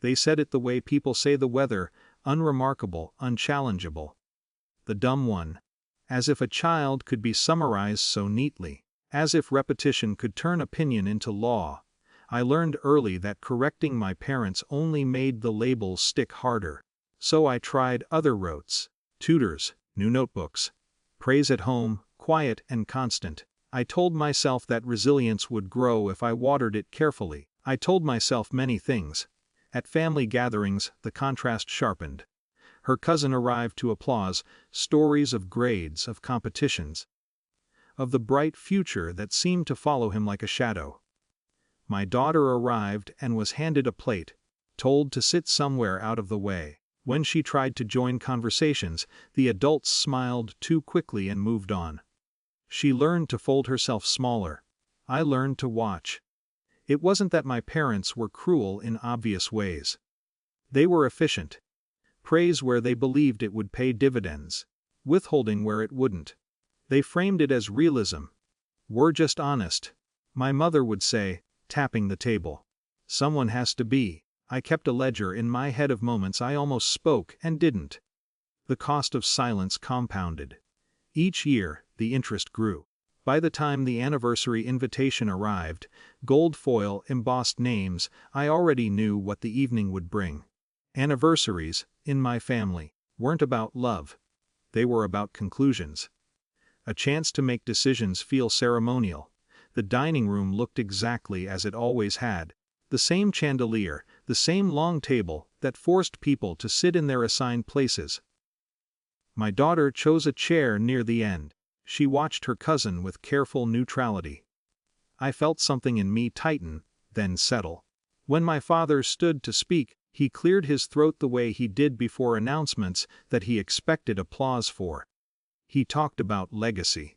They said it the way people say the weather, unremarkable, unchallengeable. The dumb one. As if a child could be summarized so neatly. As if repetition could turn opinion into law. I learned early that correcting my parents only made the labels stick harder. So I tried other routes. Tutors, new notebooks. Praise at home, quiet and constant. I told myself that resilience would grow if I watered it carefully. I told myself many things. At family gatherings, the contrast sharpened. Her cousin arrived to applause, stories of grades, of competitions. Of the bright future that seemed to follow him like a shadow. My daughter arrived and was handed a plate, told to sit somewhere out of the way. When she tried to join conversations, the adults smiled too quickly and moved on. She learned to fold herself smaller. I learned to watch. It wasn't that my parents were cruel in obvious ways. They were efficient. Praise where they believed it would pay dividends. Withholding where it wouldn't. They framed it as realism. We're just honest. My mother would say, tapping the table. Someone has to be. I kept a ledger in my head of moments I almost spoke and didn't. The cost of silence compounded. Each year, the interest grew. By the time the anniversary invitation arrived, gold foil embossed names, I already knew what the evening would bring. Anniversaries, in my family, weren't about love. They were about conclusions. A chance to make decisions feel ceremonial. The dining room looked exactly as it always had. The same chandelier, the same long table that forced people to sit in their assigned places. My daughter chose a chair near the end. She watched her cousin with careful neutrality. I felt something in me tighten, then settle. When my father stood to speak, he cleared his throat the way he did before announcements that he expected applause for. He talked about legacy.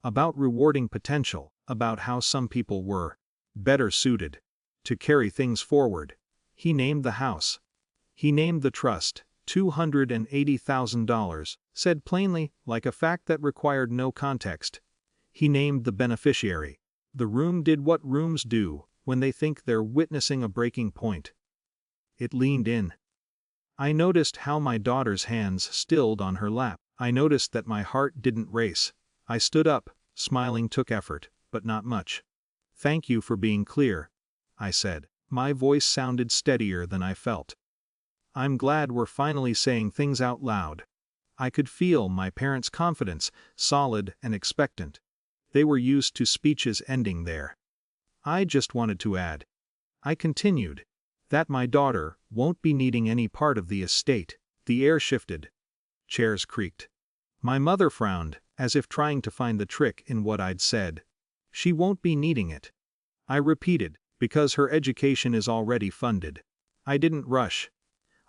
About rewarding potential, about how some people were better suited to carry things forward. He named the house. He named the trust, $280,000, said plainly, like a fact that required no context. He named the beneficiary. The room did what rooms do when they think they're witnessing a breaking point. It leaned in. I noticed how my daughter's hands stilled on her lap. I noticed that my heart didn't race. I stood up, smiling took effort, but not much. Thank you for being clear, I said. My voice sounded steadier than I felt. I'm glad we're finally saying things out loud. I could feel my parents' confidence, solid and expectant. They were used to speeches ending there. I just wanted to add. I continued. That my daughter won't be needing any part of the estate. The air shifted. Chairs creaked. My mother frowned, as if trying to find the trick in what I'd said. She won't be needing it. I repeated, because her education is already funded. I didn't rush.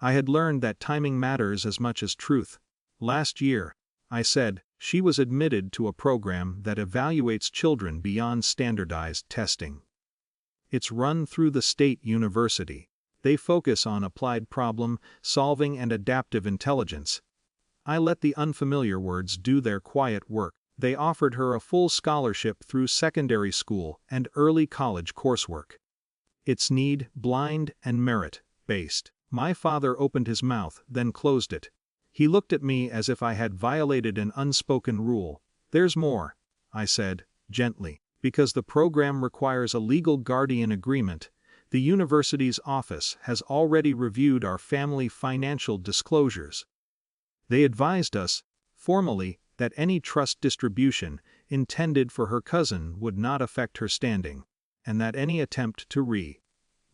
I had learned that timing matters as much as truth. Last year, I said, she was admitted to a program that evaluates children beyond standardized testing. It's run through the state university. They focus on applied problem solving and adaptive intelligence. I let the unfamiliar words do their quiet work. They offered her a full scholarship through secondary school and early college coursework. It's need, blind, and merit-based. My father opened his mouth, then closed it. He looked at me as if I had violated an unspoken rule. There's more, I said, gently. Because the program requires a legal guardian agreement, the university's office has already reviewed our family financial disclosures. They advised us, formally, that any trust distribution intended for her cousin would not affect her standing, and that any attempt to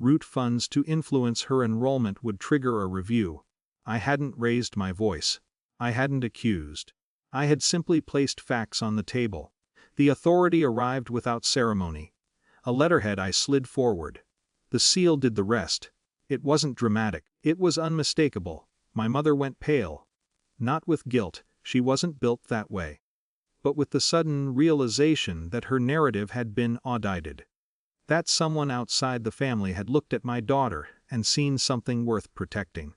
route funds to influence her enrollment would trigger a review. I hadn't raised my voice. I hadn't accused. I had simply placed facts on the table. The authority arrived without ceremony. A letterhead I slid forward. The seal did the rest. It wasn't dramatic. It was unmistakable. My mother went pale. Not with guilt, she wasn't built that way. But with the sudden realization that her narrative had been audited. That someone outside the family had looked at my daughter and seen something worth protecting.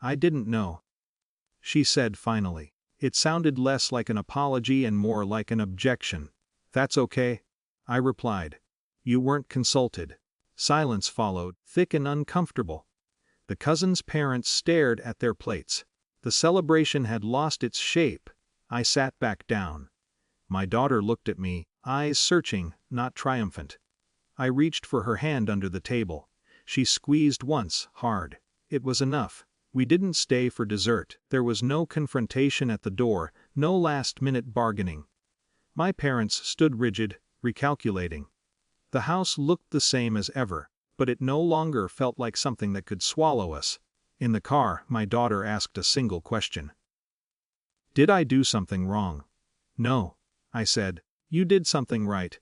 I didn't know. She said finally. It sounded less like an apology and more like an objection. That's okay, I replied. You weren't consulted. Silence followed, thick and uncomfortable. The cousins' parents stared at their plates. The celebration had lost its shape. I sat back down. My daughter looked at me, eyes searching, not triumphant. I reached for her hand under the table. She squeezed once, hard. It was enough. We didn't stay for dessert. There was no confrontation at the door, no last-minute bargaining. My parents stood rigid, recalculating. The house looked the same as ever, but it no longer felt like something that could swallow us. In the car, my daughter asked a single question. Did I do something wrong? No, I said. You did something right.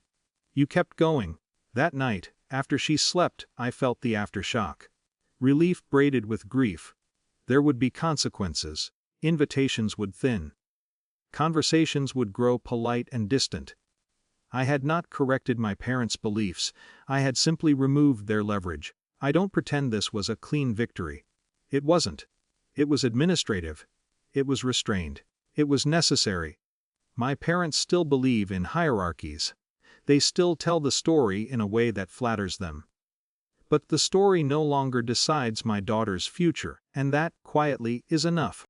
You kept going. That night, after she slept, I felt the aftershock. Relief braided with grief. There would be consequences. Invitations would thin. Conversations would grow polite and distant. I had not corrected my parents' beliefs, I had simply removed their leverage. I don't pretend this was a clean victory. It wasn't. It was administrative. It was restrained. It was necessary. My parents still believe in hierarchies. They still tell the story in a way that flatters them. But the story no longer decides my daughter's future, and that, quietly, is enough.